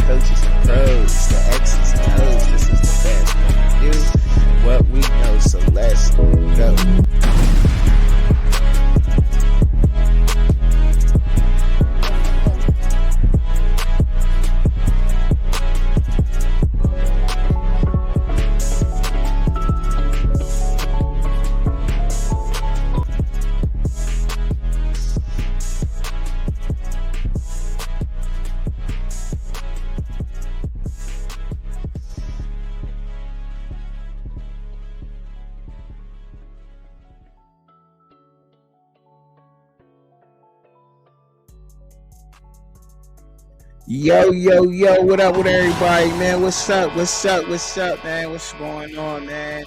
coaches and pros, the X's and O's. This is the fast point of view, what we know. So let's go. Yo, what up with everybody, man? What's up, man? What's going on, man?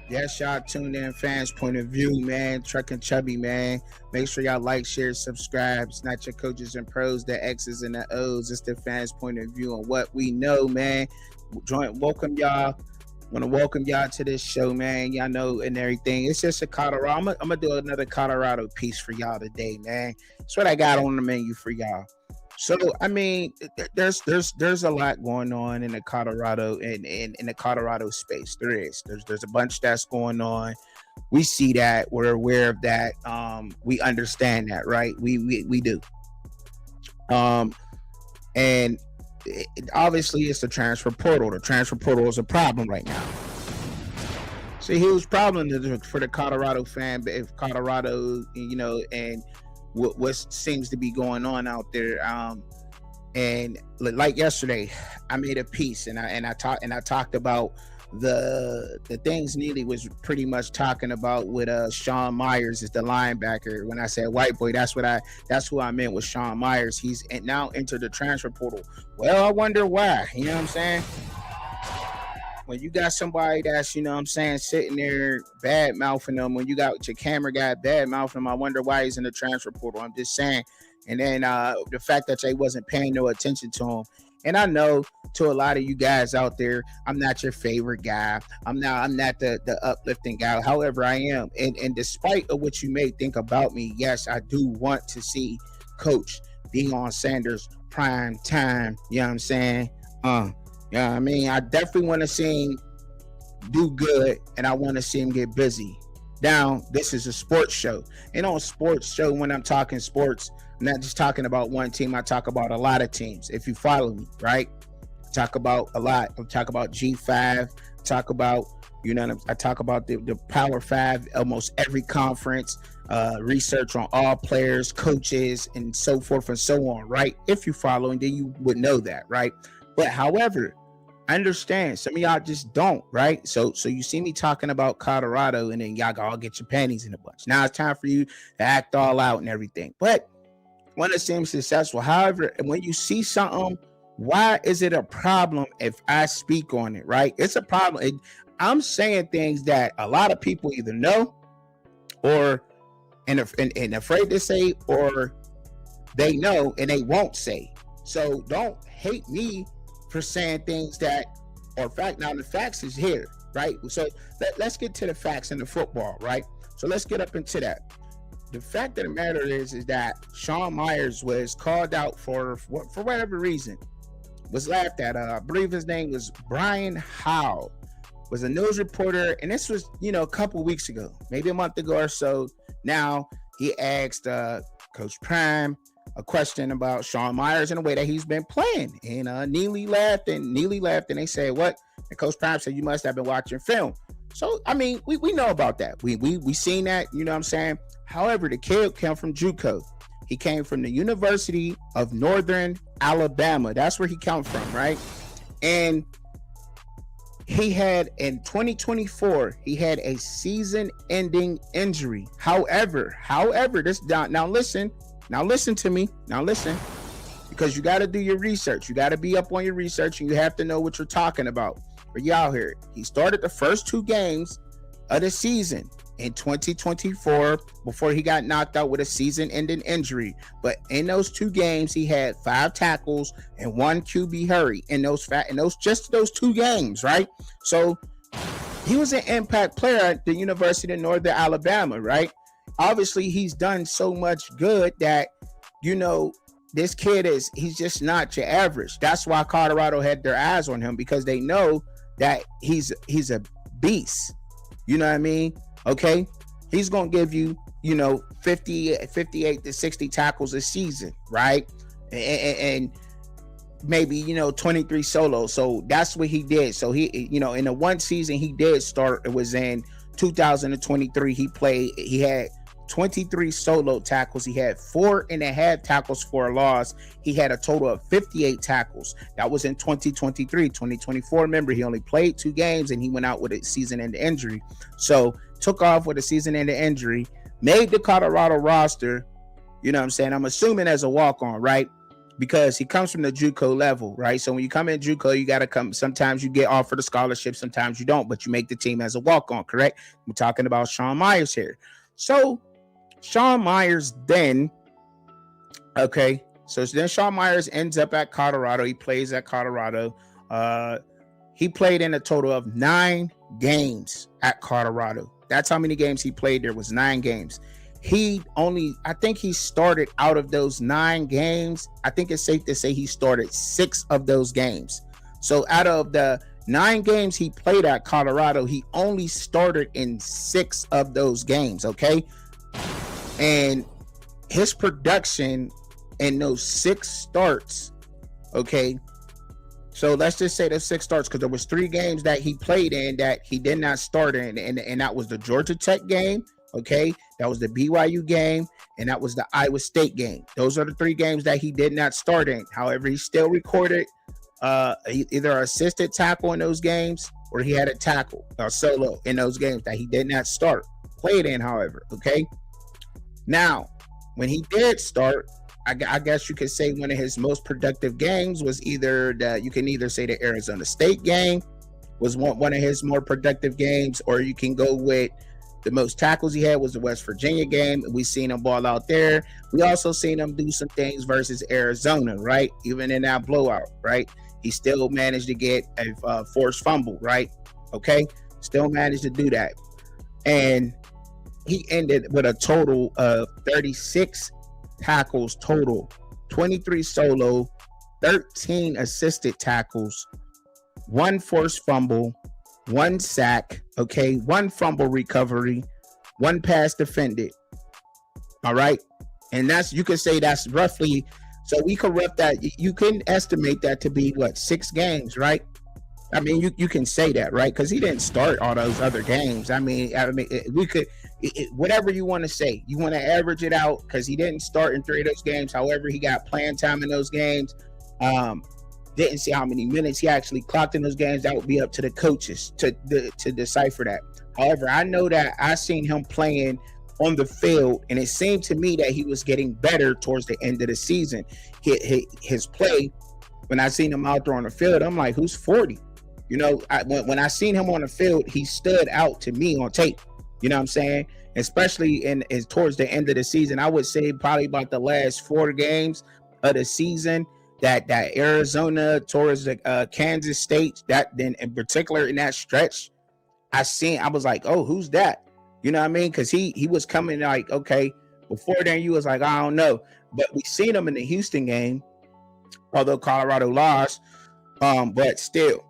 Yes, y'all tuned in, fans point of view, man. Truck and Chubby, man. Make sure y'all like, share, subscribe. It's not your coaches and pros, the X's and the O's. It's the fans point of view on what we know, man. Welcome y'all. Want to welcome y'all to this show, man. Y'all know and everything. It's just a Colorado. I'm gonna do another Colorado piece for y'all today, man. That's what I got on the menu for y'all. So I mean, there's a lot going on in the Colorado in the Colorado space. There's a bunch that's going on. We see that. We're aware of that. We understand that, right? We do. And obviously it's the transfer portal. The transfer portal is a problem right now. It's a huge problem for the Colorado fan. If Colorado, and what seems to be going on out there, and like yesterday, I made a piece and I talked about the things Neely was pretty much talking about with Shawn Myers as the linebacker. When I said white boy, that's who I meant with Shawn Myers. He's now entered the transfer portal. Well, I wonder why. You know what I'm saying? When you got somebody that's, sitting there bad mouthing them, when you got your camera guy bad mouthing them, I wonder why he's in the transfer portal. I'm just saying. And then the fact that they wasn't paying no attention to him. And I know to a lot of you guys out there, I'm not your favorite guy. I'm not the uplifting guy. However, I am. And despite of what you may think about me, yes, I do want to see Coach Deion Sanders prime time. You know what I'm saying? Yeah, I mean, I definitely want to see him do good, and I want to see him get busy. Now, this is a sports show. And on a sports show, when I'm talking sports, I'm not just talking about one team. I talk about a lot of teams. If you follow me, right? I talk about a lot. I talk about G5. Talk about, I talk about the Power 5, almost every conference, research on all players, coaches, and so forth and so on, right? If you follow, and then you would know that, right? But however, I understand some of y'all just don't, right? So you see me talking about Colorado, and then y'all all get your panties in a bunch. Now it's time for you to act all out and everything. But want to seem successful. However, when you see something, why is it a problem if I speak on it, right? It's a problem. I'm saying things that a lot of people either know or and afraid to say, or they know and they won't say. So don't hate me for saying things that are fact. Now the facts is here, right? So let's get to the facts in the football, right? So let's get up into that. The fact of the matter is that Shawn Myers was called out for whatever reason, was laughed at. I believe his name was Brian Howe, was a news reporter, and this was, a couple weeks ago, maybe a month ago or so. Now he asked Coach Prime a question about Shawn Myers in a way that he's been playing, and Neely laughed, and they said, what? And Coach Prime said, you must have been watching film. So I mean, we know about that. We seen that, you know what I'm saying? However, the kid came from JUCO. He came from the University of Northern Alabama. That's where he come from, right? And he had, in 2024, he had a season-ending injury. However, this now listen to me. Now listen, because you got to do your research. You got to be up on your research, and you have to know what you're talking about. For y'all here, he started the first 2 games of the season in 2024 before he got knocked out with a season-ending injury. But in those 2 games, he had 5 tackles and 1 QB hurry in those 2 games, right? So he was an impact player at the University of Northern Alabama, right? Obviously, he's done so much good that, this kid he's just not your average. That's why Colorado had their eyes on him, because they know that he's a beast. You know what I mean? Okay. He's going to give you, 58 to 60 tackles a season, right? And maybe, 23 solos. So that's what he did. So he, in the one season he did start, it was in 2023. He had 23 solo tackles. He had 4.5 tackles for a loss. He had a total of 58 tackles. That was in 2023. 2024, remember, he only played 2 games and he went out with a season-ending injury. So took off with a season-ending injury, made the Colorado roster. You know what I'm saying? I'm assuming as a walk-on, right? Because he comes from the JUCO level, right? So when you come in JUCO, you got to come. Sometimes you get offered a scholarship, sometimes you don't, but you make the team as a walk-on, correct? We're talking about Shawn Myers here. So Shawn Myers then, okay, so then Shawn Myers ends up at Colorado. He plays at Colorado. He played in a total of 9 games at Colorado. That's how many games he played. There was 9 games. I think he started out of those 9 games. I think it's safe to say he started 6 of those games. So out of the 9 games he played at Colorado, he only started in 6 of those games, okay? And his production in those 6 starts, okay? So let's just say those 6 starts, because there was 3 games that he played in that he did not start in, and that was the Georgia Tech game, okay? That was the BYU game, and that was the Iowa State game. Those are the 3 games that he did not start in. However, he still recorded either an assisted tackle in those games, or he had a tackle or solo in those games that he did not start. Played in, however, okay? Now, when he did start, I guess you could say one of his most productive games was you can either say the Arizona State game was one of his more productive games, or you can go with the most tackles he had was the West Virginia game. We seen him ball out there. We also seen him do some things versus Arizona, right? Even in that blowout, right? He still managed to get a forced fumble, right? Okay, still managed to do that. And he ended with a total of 36 tackles total, 23 solo, 13 assisted tackles, 1 forced fumble, 1 sack, okay, 1 fumble recovery, 1 pass defended. All right. And you could say that's roughly, so we could rep that. You can estimate that to be 6 games, right? I mean, you can say that, right? Because he didn't start all those other games. I mean, we could, whatever you want to say, you want to average it out, because he didn't start in 3 of those games. However, he got playing time in those games. Didn't see how many minutes he actually clocked in those games. That would be up to the coaches to decipher that. However, I know that I seen him playing on the field, and it seemed to me that he was getting better towards the end of the season. His play, when I seen him out there on the field, I'm like, who's 40? When I seen him on the field, he stood out to me on tape. You know what I'm saying? Especially towards the end of the season. I would say probably about the last 4 games of the season, that Arizona towards the Kansas State, that then in particular in that stretch, I was like, oh, who's that? You know what I mean? Because he was coming like, okay, before then you was like, I don't know. But we seen him in the Houston game, although Colorado lost, but still,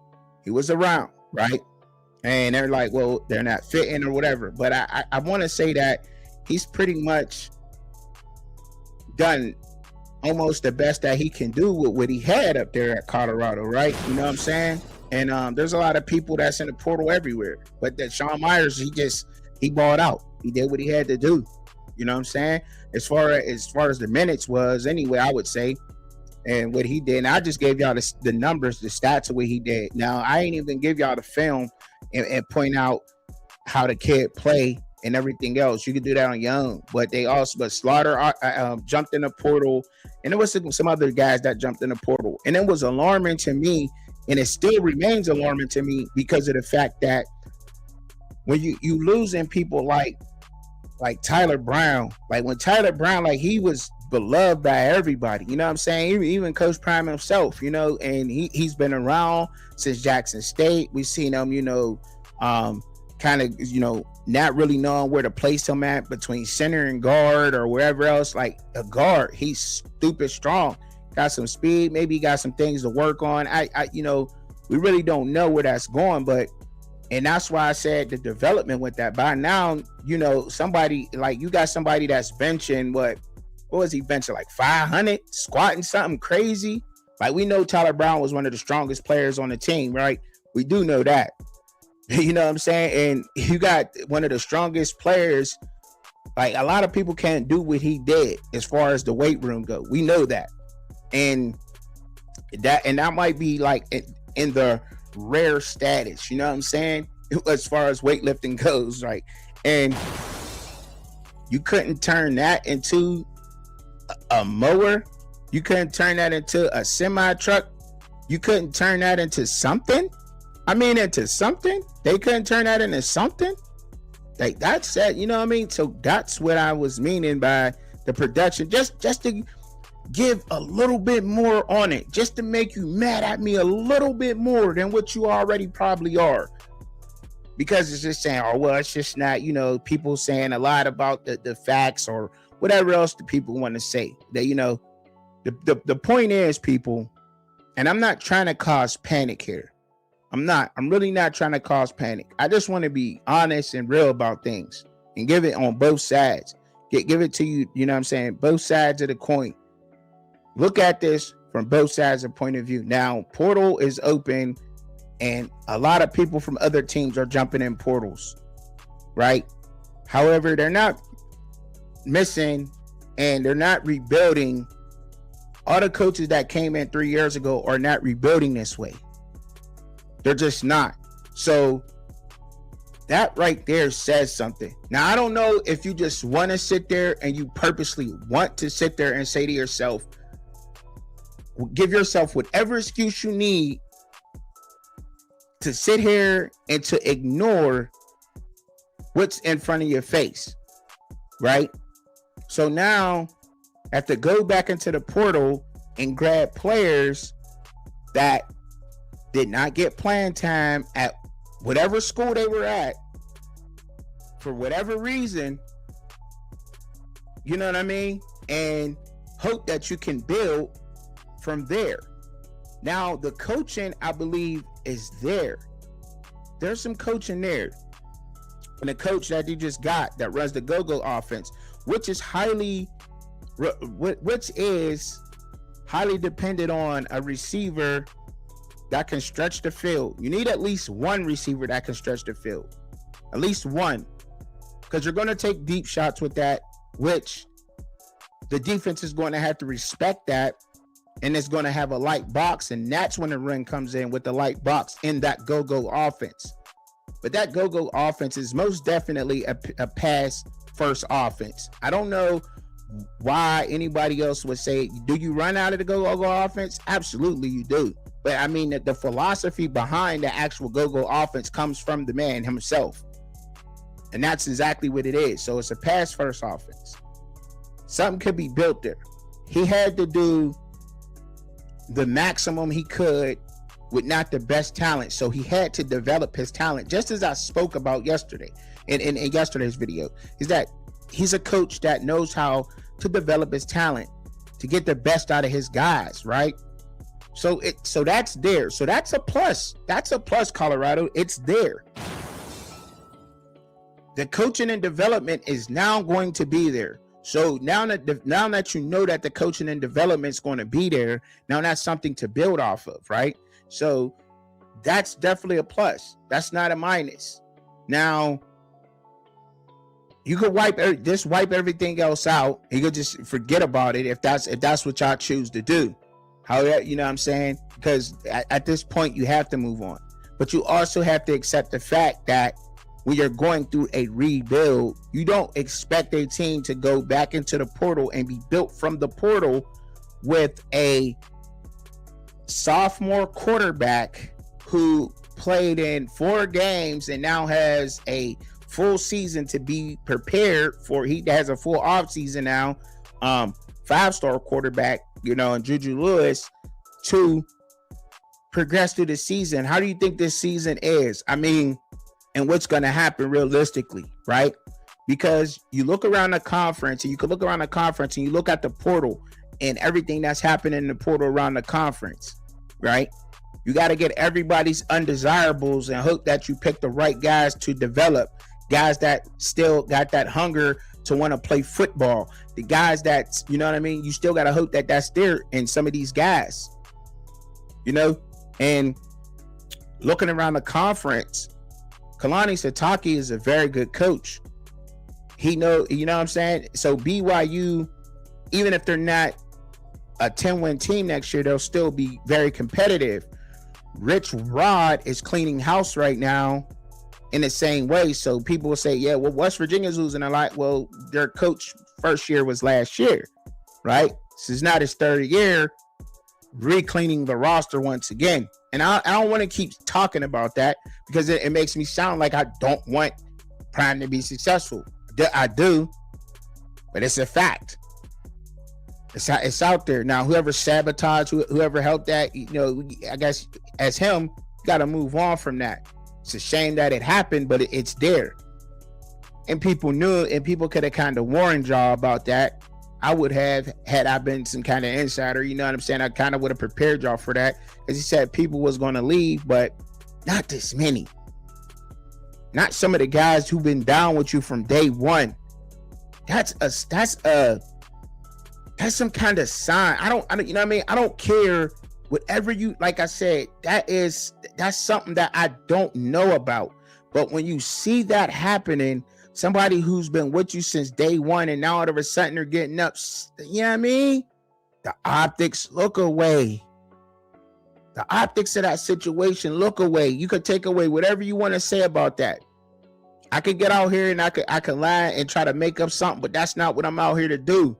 he was around, right? And they're like, well, they're not fitting or whatever. But I want to say that he's pretty much done almost the best that he can do with what he had up there at Colorado, right? You know what I'm saying? And there's a lot of people that's in the portal everywhere. But that Shawn Myers, he balled out. He did what he had to do. You know what I'm saying? As far as the minutes was, anyway, I would say. And what he did, and I just gave y'all the numbers, the stats of what he did. Now, I ain't even give y'all the film and point out how the kid play and everything else. You can do that on your own. But Slaughter jumped in the portal, and there was some other guys that jumped in the portal. And it was alarming to me, and it still remains alarming to me, because of the fact that when you losing people like Tyler Brown, like when Tyler Brown, like he was beloved by everybody, you know what I'm saying? Even Coach Prime himself, and he's been around since Jackson State. We've seen him, kind of, not really knowing where to place him at between center and guard or wherever else. Like a guard, he's stupid strong, got some speed, maybe got some things to work on. We really don't know where that's going, and that's why I said the development with that. By now, somebody like you got somebody that's benching what was he benching, like 500, squatting something crazy. Like we know Tyler Brown was one of the strongest players on the team, right? We do know that. You know what I'm saying? And you got one of the strongest players. Like a lot of people can't do what he did as far as the weight room go. We know that. And that might be like in the rare status, you know what I'm saying? As far as weightlifting goes, right? And you couldn't turn that into a mower. You couldn't turn that into a semi truck. You couldn't turn that into something. Into something. They couldn't turn that into something. Like that's that, you know what I mean? So that's what I was meaning by the production. Just to give a little bit more on it, just to make you mad at me a little bit more than what you already probably are. Because it's just saying, oh, well, it's just not, people saying a lot about the facts or whatever else the people want to say. That, the point is, people, and I'm not trying to cause panic here. I'm really not trying to cause panic. I just want to be honest and real about things and give it on both sides. Give it to you, you know what I'm saying? Both sides of the coin. Look at this from both sides of point of view. Now, portal is open and a lot of people from other teams are jumping in portals, right? However, they're not missing and they're not rebuilding. All the coaches that came in 3 years ago are not rebuilding this way. They're just not. So that right there says something. Now, I don't know if you just want to sit there and you purposely want to sit there and say to yourself, give yourself whatever excuse you need to sit here and to ignore what's in front of your face, right? So now I have to go back into the portal and grab players that did not get playing time at whatever school they were at for whatever reason, you know what I mean? And hope that you can build from there. Now, the coaching, I believe, is there. There's some coaching there. And the coach that you just got that runs the go-go offense, which is highly dependent on a receiver that can stretch the field. You need at least one receiver that can stretch the field. At least one. Because you're going to take deep shots with that, which the defense is going to have to respect that. And it's going to have a light box. And that's when the run comes in with the light box in that go-go offense. But that go-go offense is most definitely a pass first offense. I don't know why anybody else would say, do you run out of the go-go offense? Absolutely you do. But I mean that the philosophy behind the actual go-go offense comes from the man himself. And that's exactly what it is. So it's a pass first offense. Something could be built there. He had to do the maximum he could with not the best talent. So he had to develop his talent, just as I spoke about yesterday in yesterday's video, is that he's a coach that knows how to develop his talent to get the best out of his guys, right? So that's there. So that's a plus. That's a plus, Colorado. It's there. The coaching and development is now going to be there. So now that you know that the coaching and development is going to be there, now that's something to build off of, right? So that's definitely a plus. That's not a minus. Now, you could wipe everything else out. You could just forget about it if that's what y'all choose to do. However, you know what I'm saying? Because at this point, you have to move on. But you also have to accept the fact that when you're going through a rebuild, you don't expect a team to go back into the portal and be built from the portal with a sophomore quarterback who played in 4 games and now has a full season to be prepared for. He has a full off season now. 5-star quarterback, and Juju Lewis to progress through the season. How do you think this season is? I mean, and what's going to happen realistically, right? Because you look around the conference, and you can look around the conference, and you look at the portal and everything that's happening in the portal around the conference, right? You got to get everybody's undesirables and hope that you pick the right guys to develop, guys that still got that hunger to want to play football, the guys that, you know what I mean? You still got to hope that that's there in some of these guys, you know? And looking around the conference, Kalani Sitake is a very good coach. He know, you know what I'm saying? So BYU, even if they're not a 10-win team next year, they'll still be very competitive. Rich Rod is cleaning house right now in the same way. So people will say, yeah, well, West Virginia's losing a lot. Well, their coach first year was last year, right? This is not his third year, re-cleaning the roster once again. And I don't want to keep talking about that because it makes me sound like I don't want Prime to be successful. I do, but it's a fact. It's out there. Now, whoever sabotaged, whoever helped that, you know, I guess as him, got to move on from that. It's a shame that it happened, but it's there. And people knew, and people could have kind of warned y'all about that. I would have, had I been some kind of insider, you know what I'm saying? I kind of would have prepared y'all for that. As he said, people was going to leave, but not this many. Not some of the guys who've been down with you from day one. That's some kind of sign. I don't, you know what I mean? I don't care whatever you, like I said, that's something that I don't know about. But when you see that happening, somebody who's been with you since day one, and now all of a sudden they're getting up, you know what I mean? The optics look away. The optics of that situation look away. You could take away whatever you want to say about that. I could get out here and I could lie and try to make up something, but that's not what I'm out here to do.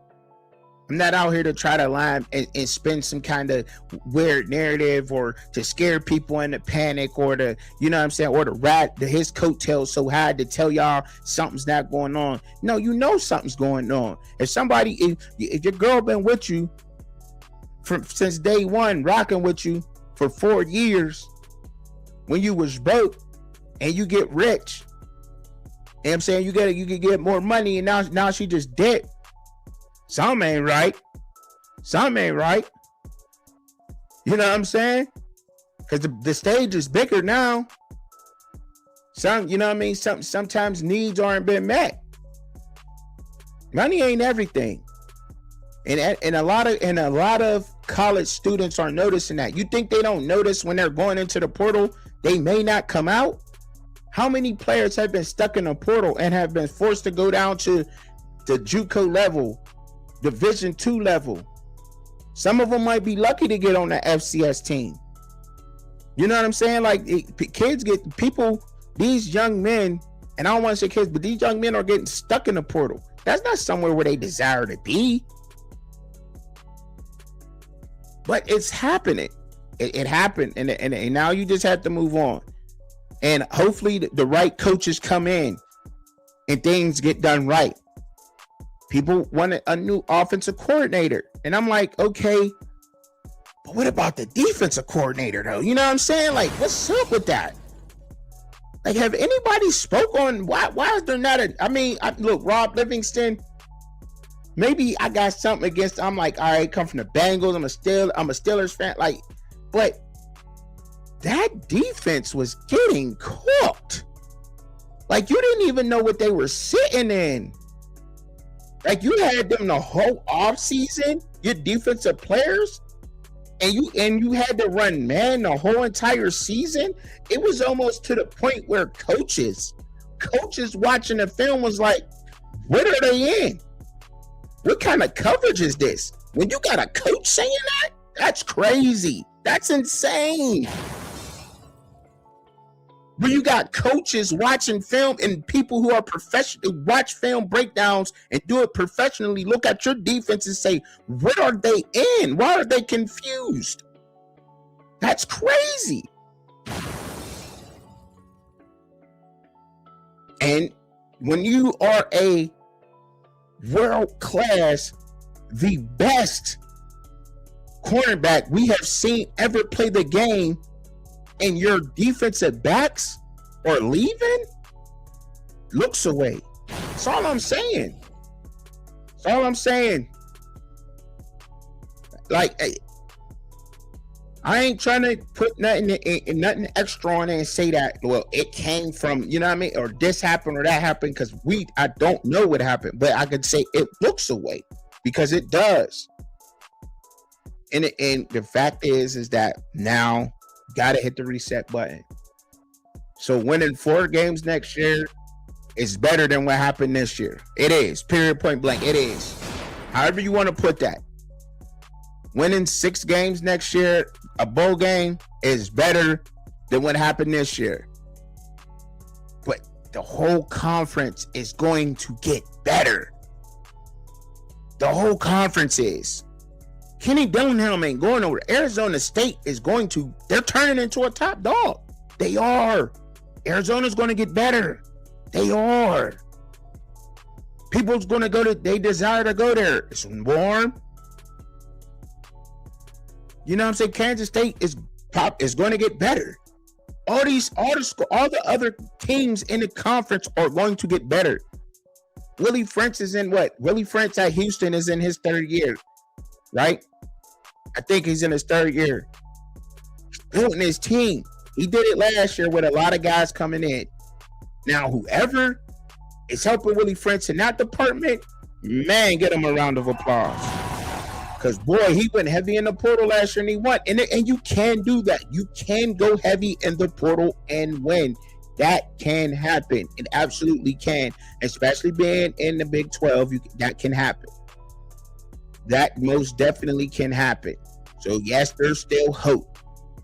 I'm not out here to try to lie and spin some kind of weird narrative or to scare people into panic or to, you know what I'm saying, or to ride his coattails so high to tell y'all something's not going on. No, you know something's going on. If your girl been with you since day one, rocking with you for 4 years, when you was broke and you get rich, you know what I'm saying, you can get more money, and now she just dead. Something ain't right. Something ain't right. You know what I'm saying? Because the stage is bigger now. You know what I mean? Sometimes needs aren't being met. Money ain't everything. And a lot of college students are noticing that. You think they don't notice when they're going into the portal, they may not come out? How many players have been stuck in a portal and have been forced to go down to the JUCO level, Division II level? Some of them might be lucky to get on the FCS team. You know what I'm saying? Like, these young men, and I don't want to say kids, but these young men are getting stuck in the portal. That's not somewhere where they desire to be. But it's happening. It happened, and now you just have to move on. And hopefully the right coaches come in and things get done right. People want a new offensive coordinator. And I'm like, okay, but what about the defensive coordinator though? You know what I'm saying? Like, what's up with that? Like, have anybody spoke on why is there not look, Rob Livingston, maybe I got something against, I'm like, all right, come from the Bengals. I'm a Steelers fan. Like, but that defense was getting cooked. Like, you didn't even know what they were sitting in. Like, you had them the whole offseason, your defensive players, and you had to run man the whole entire season. It was almost to the point where coaches watching the film was like, what are they in? What kind of coverage is this? When you got a coach saying that, that's crazy. That's insane. When you got coaches watching film and people who are professional watch film breakdowns and do it professionally, look at your defense and say, what are they in? Why are they confused? That's crazy. And when you are a world class, the best cornerback we have seen ever play the game, and your defensive backs or leaving looks away. That's all I'm saying. That's all I'm saying. Like, I ain't trying to put nothing extra on it and say that, well, it came from, you know what I mean, or this happened or that happened, because I don't know what happened, but I could say it looks away, because it does. And the fact is that now gotta hit the reset button. So winning 4 games next year is better than what happened this year. It is, period, point blank. It is. However you want to put that. Winning 6 games next year, a bowl game, is better than what happened this year. But the whole conference is going to get better. The whole conference is. Kenny Dillingham ain't going nowhere. Arizona State is they're turning into a top dog. They are. Arizona's going to get better. They are. People's going to they desire to go there. It's warm. You know what I'm saying? Kansas State is going to get better. All the other teams in the conference are going to get better. Willie French is in what? Willie French at Houston is in his 3rd year, right? I think he's in his 3rd year. He's building his team. He did it last year with a lot of guys coming in. Now, whoever is helping Willie French in that department, man, get him a round of applause. Because, boy, he went heavy in the portal last year and he won. And you can do that. You can go heavy in the portal and win. That can happen. It absolutely can. Especially being in the Big 12, that can happen. That most definitely can happen. So, yes, there's still hope.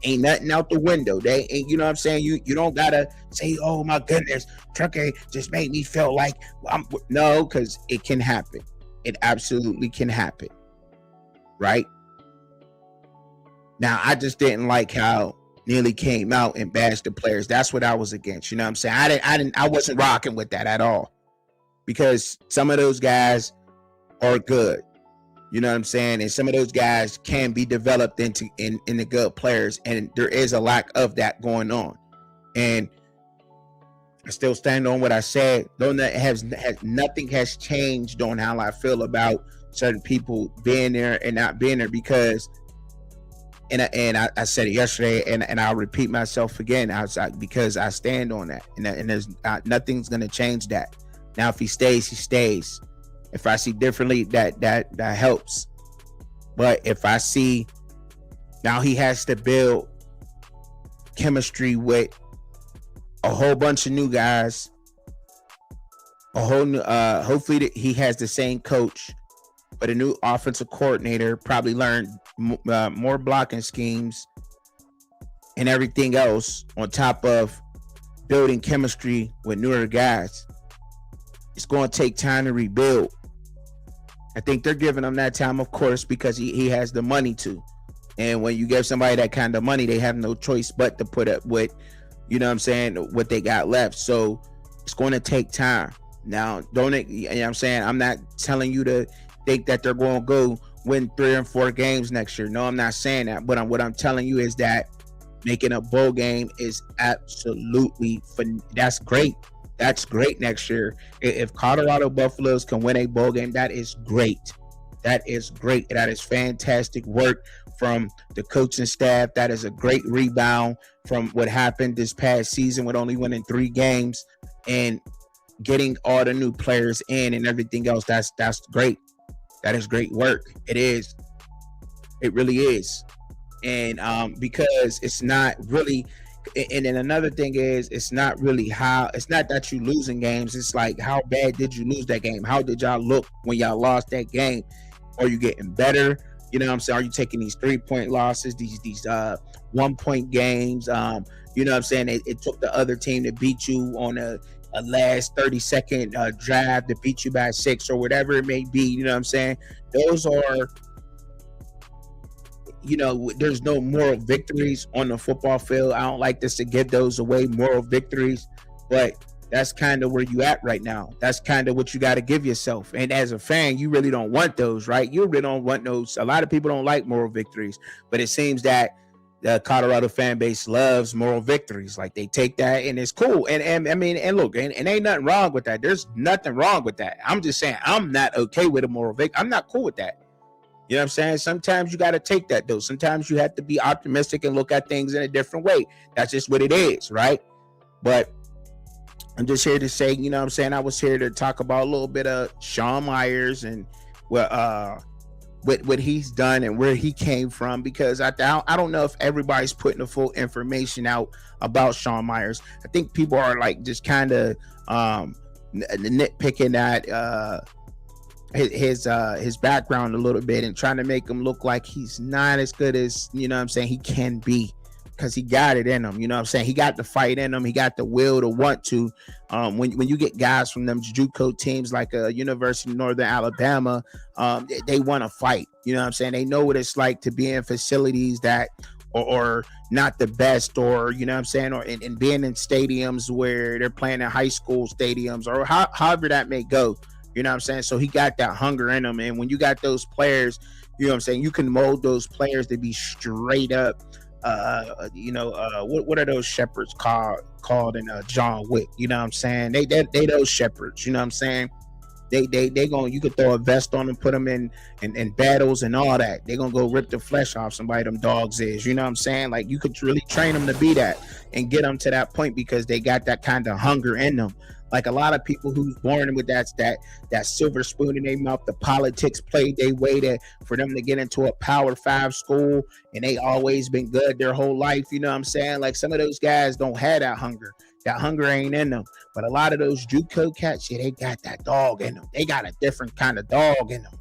Ain't nothing out the window. They ain't, you know what I'm saying? You don't gotta say, oh my goodness, Truckee just made me feel like no, because it can happen. It absolutely can happen. Right? Now, I just didn't like how Neely came out and bashed the players. That's what I was against. You know what I'm saying? I wasn't rocking with that at all. Because some of those guys are good. You know what I'm saying? And some of those guys can be developed into the good players. And there is a lack of that going on. And I still stand on what I said. Though nothing has changed on how I feel about certain people being there and not being there, because and I said it yesterday, and I'll repeat myself again, because I stand on that, and there's nothing's gonna change that. Now, if he stays, he stays. If I see differently, that helps. But if I see now he has to build chemistry with a whole bunch of new guys, a whole new, hopefully he has the same coach, but a new offensive coordinator, probably learned more blocking schemes and everything else, on top of building chemistry with newer guys. It's going to take time to rebuild. I think they're giving him that time, of course, because he has the money to. And when you give somebody that kind of money, they have no choice but to put up with, you know what I'm saying, what they got left. So it's going to take time. Now, you know what I'm saying? I'm not telling you to think that they're going to go win 3 or 4 games next year. No, I'm not saying that. But what I'm telling you is that making a bowl game is absolutely that's great. That's great next year. If Colorado Buffaloes can win a bowl game, that is great. That is great. That is fantastic work from the coaching staff. That is a great rebound from what happened this past season with only winning 3 games and getting all the new players in and everything else. That's great. That is great work. It is. It really is. And because it's not really, and then another thing is, it's not that you losing games. It's like, how bad did you lose that game? How did y'all look when y'all lost that game? Are you getting better? You know what I'm saying? Are you taking these 3-point losses, these 1-point games? You know what I'm saying? It took the other team to beat you on a last 30-second drive to beat you by 6 or whatever it may be. You know what I'm saying? Those are, you know, there's no moral victories on the football field. I don't like this to give those away, moral victories, but that's kind of where you at right now. That's kind of what you got to give yourself. And as a fan, you really don't want those, right? You really don't want those. A lot of people don't like moral victories, but it seems that The Colorado fan base loves moral victories. Like they take that and it's cool. And I mean, and look, and ain't nothing wrong with that. There's nothing wrong with that. I'm just saying I'm not okay with a moral victory. I'm not cool with that. You know what I'm saying? Sometimes you got to take that though. Sometimes you have to be optimistic and look at things in a different way. That's just what it is, right? But I'm just here to say, you know what I'm saying? I was here to talk about a little bit of Shawn Myers and what he's done and where he came from, because I don't know if everybody's putting the full information out about Shawn Myers. I think people are like just kind of nitpicking at his background a little bit and trying to make him look like he's not as good as, you know what I'm saying, he can be, because he got it in him. You know what I'm saying? He got the fight in him. He got the will to want to. When you get guys from them JUCO teams like University of Northern Alabama, they want to fight. You know what I'm saying? They know what it's like to be in facilities that or not the best, or, you know what I'm saying, or in being in stadiums where they're playing in high school stadiums, or however that may go. You know what I'm saying? So he got that hunger in him. And when you got those players, you know what I'm saying, you can mold those players to be straight up, what are those shepherds called in John Wick? You know what I'm saying? They those shepherds, you know what I'm saying? They gonna, you could throw a vest on them, put them in battles and all that. They gonna go rip the flesh off somebody, them dogs is, you know what I'm saying? Like, you could really train them to be that and get them to that point because they got that kind of hunger in them. Like a lot of people who's born with that silver spoon in their mouth, the politics played their way for them to get into a Power 5 school, and they always been good their whole life. You know what I'm saying? Like some of those guys don't have that hunger. That hunger ain't in them. But a lot of those JUCO cats, yeah, they got that dog in them. They got a different kind of dog in them.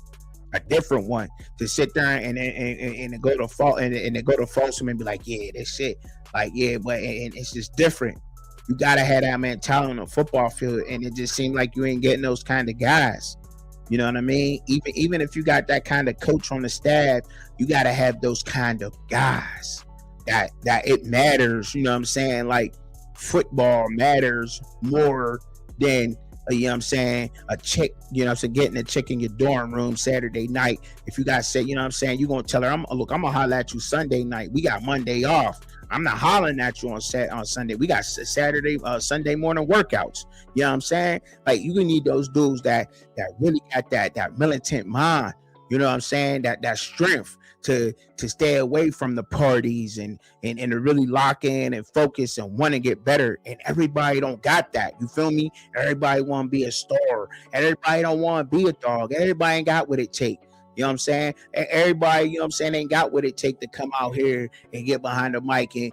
A different one to sit there and go to fault and go to Folsom and be like, yeah, this shit, like, yeah, but and it's just different. You gotta have that mentality on the football field, and it just seemed like you ain't getting those kind of guys. You know what I mean? Even if you got that kind of coach on the staff, you gotta have those kind of guys that it matters. You know what I'm saying? Like football matters more than you know what I'm saying, a chick, you know what I'm saying, getting a chick in your dorm room Saturday night. If you got said, you know what I'm saying, you're gonna tell her, I'm gonna holler at you Sunday night. We got Monday off. I'm not hollering at you on Sunday. We got Sunday morning workouts. You know what I'm saying? Like, you need those dudes that really got that militant mind. You know what I'm saying? That strength to stay away from the parties and to really lock in and focus and want to get better. And everybody don't got that. You feel me? Everybody want to be a star. Everybody don't want to be a dog. Everybody ain't got what it takes. You know what I'm saying? Everybody, you know what I'm saying, ain't got what it take to come out here and get behind the mic and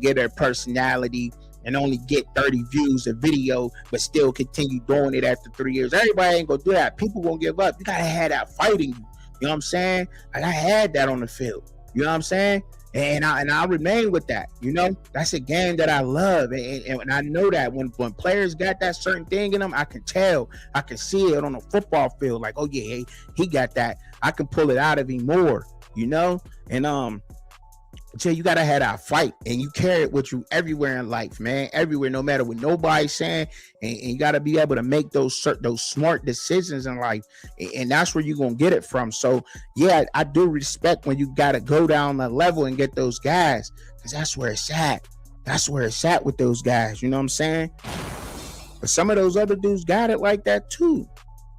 get their personality and only get 30 views a video, but still continue doing it after 3 years. Everybody ain't gonna do that. People gonna give up. You gotta have that fight in you. You know what I'm saying? Like, I had that on the field. You know what I'm saying? And I remain with that. You know, that's a game that I love, and I know that when players got that certain thing in them, I can tell, I can see it on a football field. Like, oh yeah, he got that. I can pull it out of him more. You know, and so you gotta have that fight, and you carry it with you everywhere in life, man. Everywhere, no matter what nobody's saying, and you gotta be able to make those smart decisions in life, and that's where you're gonna get it from. So yeah, I do respect when you gotta go down the level and get those guys, because that's where it's at. That's where it's at with those guys. You know what I'm saying? But some of those other dudes got it like that too.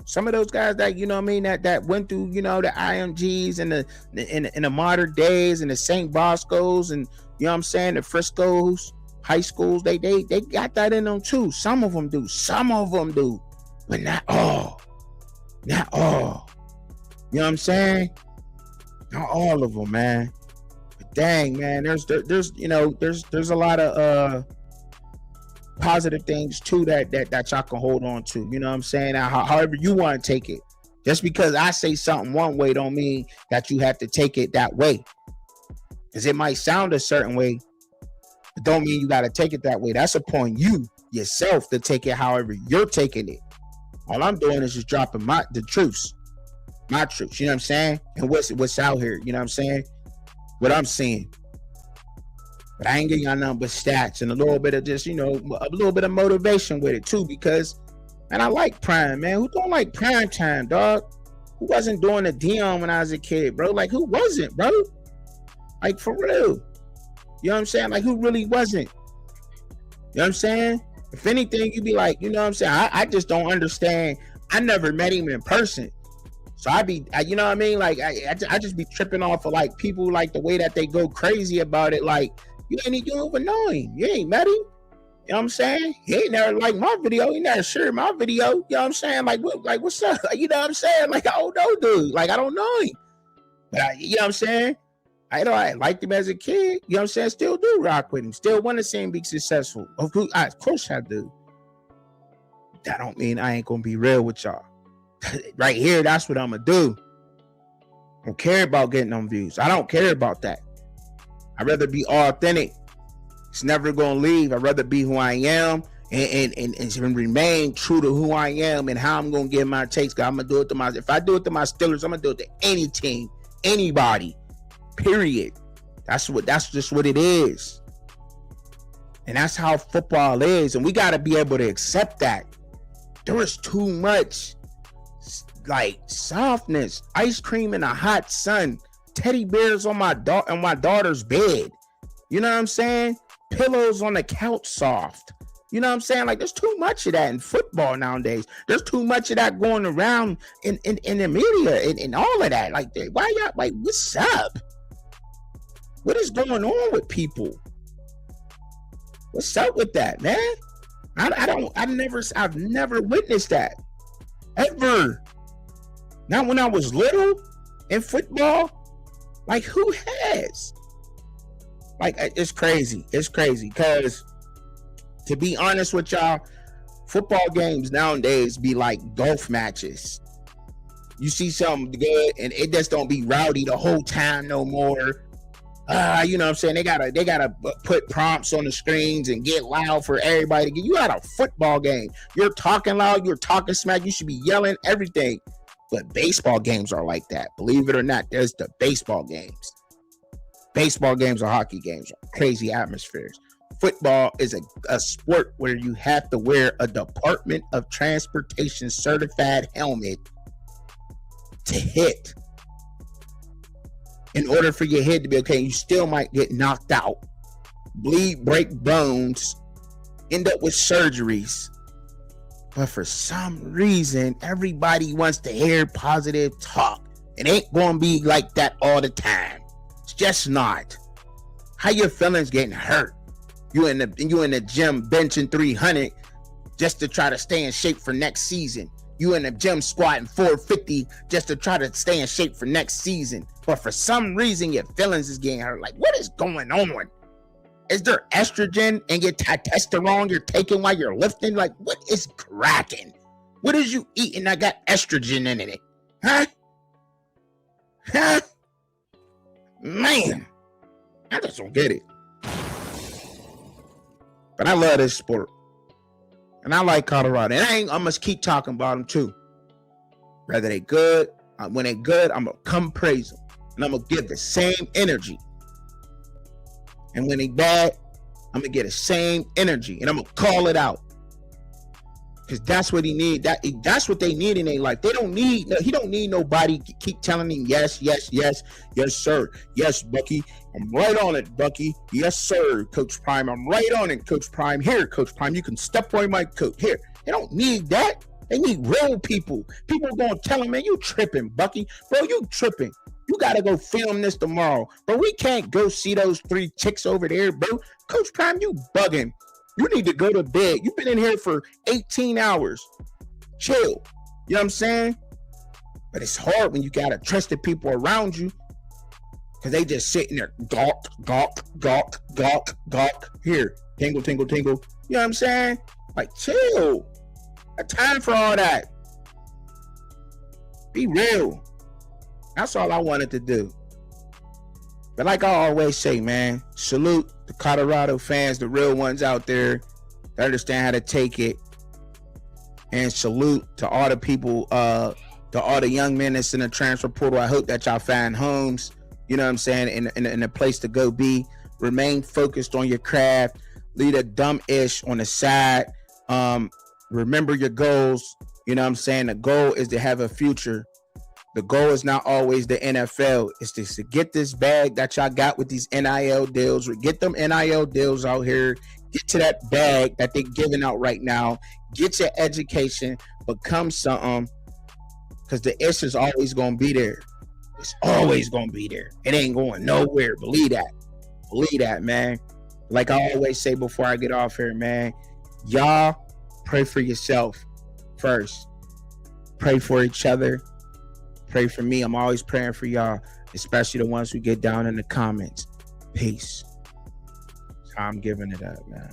Some of those guys that, you know what I mean, that went through, you know, the IMGs and in the modern days and the St. Bosco's and, you know what I'm saying, the Frisco's, high schools, they got that in them too. Some of them do, but not all. Not all. You know what I'm saying? Not all of them, man. But dang, man, there's you know, there's a lot of positive things too that y'all can hold on to. You know what I'm saying? However you want to take it. Just because I say something one way don't mean that you have to take it that way. Because it might sound a certain way, but don't mean you got to take it that way. That's upon you yourself to take it however you're taking it. All I'm doing is just dropping my truths. You know what I'm saying? And what's out here, you know what I'm saying? What I'm seeing. But I ain't getting y'all nothing but stats and a little bit of just, you know, a little bit of motivation with it too, because, man, I like prime, man. Who don't like prime time, dog? Who wasn't doing the Dion when I was a kid, bro? Like, who wasn't, bro? Like, for real. You know what I'm saying? Like, who really wasn't? You know what I'm saying? If anything, you'd be like, you know what I'm saying? I just don't understand. I never met him in person. So you know what I mean? Like, I just be tripping off of like people, like the way that they go crazy about it. Like, you don't even know him. You ain't met him. You know what I'm saying? He ain't never liked my video. He never shared my video. You know what I'm saying? Like, what's up? You know what I'm saying? Like, I don't know, dude. Like, I don't know him. But you know what I'm saying? I liked him as a kid. You know what I'm saying? Still do rock with him. Still want to see him be successful. Of course I do. That don't mean I ain't gonna be real with y'all. Right here, that's what I'm gonna do. I don't care about getting them views. I don't care about that. I'd rather be authentic. It's never gonna leave. I'd rather be who I am and remain true to who I am and how I'm gonna get my takes. I'm gonna do it to if I do it to my Steelers, I'm gonna do it to any team, anybody. Period. That's just what it is. And that's how football is. And we got to be able to accept that. There is too much like softness, ice cream in a hot sun, teddy bears on my daughter's bed. You know what I'm saying? Pillows on the couch soft. You know what I'm saying? Like, there's too much of that in football nowadays. There's too much of that going around in the media and all of that. Like, why y'all, like, what's up? What is going on with people? What's up with that, man? I've never witnessed that. Ever. Not when I was little in football. Like, who has? Like, it's crazy. It's crazy. Because, to be honest with y'all, football games nowadays be like golf matches. You see something good, and it just don't be rowdy the whole time no more. You know what I'm saying? They gotta put prompts on the screens and get loud for everybody to get. You at a football game. You're talking loud. You're talking smack. You should be yelling everything. But baseball games are like that. Believe it or not, there's the baseball games. Baseball games or hockey games are crazy atmospheres. Football is a sport where you have to wear a Department of Transportation certified helmet to hit. In order for your head to be okay, you still might get knocked out, bleed, break bones, end up with surgeries. But for some reason, everybody wants to hear positive talk. It ain't going to be like that all the time. It's just not. How your feelings getting hurt? You in the gym benching 300 just to try to stay in shape for next season. You in the gym squatting 450 just to try to stay in shape for next season. But for some reason, your feelings is getting hurt. Like, what is going on? Is there estrogen and your testosterone you're taking while you're lifting? Like, what is cracking? What is you eating that got estrogen in it? Huh? Man, I just don't get it. But I love this sport. And I like Colorado. And I must keep talking about them too. Whether they good, when they good, I'm going to come praise them. And I'm going to give the same energy. And when they bad, I'm going to get the same energy. And I'm going to call it out. Because that's what he need. That's what they need in their life. He don't need nobody keep telling him yes, yes, yes, yes, sir. Yes, Bucky. I'm right on it, Bucky. Yes, sir, Coach Prime. I'm right on it, Coach Prime. Here, Coach Prime, you can step on my coat. Here. They don't need that. They need real people. People going to tell them, man, you tripping, Bucky. Bro, you tripping. You got to go film this tomorrow. But we can't go see those 3 chicks over there, bro. Coach Prime, you bugging. You need to go to bed. You've been in here for 18 hours. Chill. You know what I'm saying? But it's hard when you got to trust the people around you. Because they just sitting there. Gawk, gawk, gawk, gawk, gawk. Here. Tingle, tingle, tingle. You know what I'm saying? Like, chill. Got time for all that. Be real. That's all I wanted to do. But like I always say, man, salute the Colorado fans, the real ones out there that understand how to take it. And salute to all the people, to all the young men that's in the transfer portal. I hope that y'all find homes, you know what I'm saying, in a place to go be. Remain focused on your craft. Leave a dumb-ish on the side. Remember your goals. You know what I'm saying? The goal is to have a future The goal is not always the NFL. It's just to get this bag that y'all got with these NIL deals. Get them NIL deals out here. Get to that bag that they're giving out right now. Get your education. Become something. Because the issue's always going to be there. It's always going to be there. It ain't going nowhere. Believe that. Believe that, man. Like I always say before I get off here, man. Y'all pray for yourself first. Pray for each other. Pray for me. I'm always praying for y'all, especially the ones who get down in the comments. Peace. That's how I'm giving it up, man.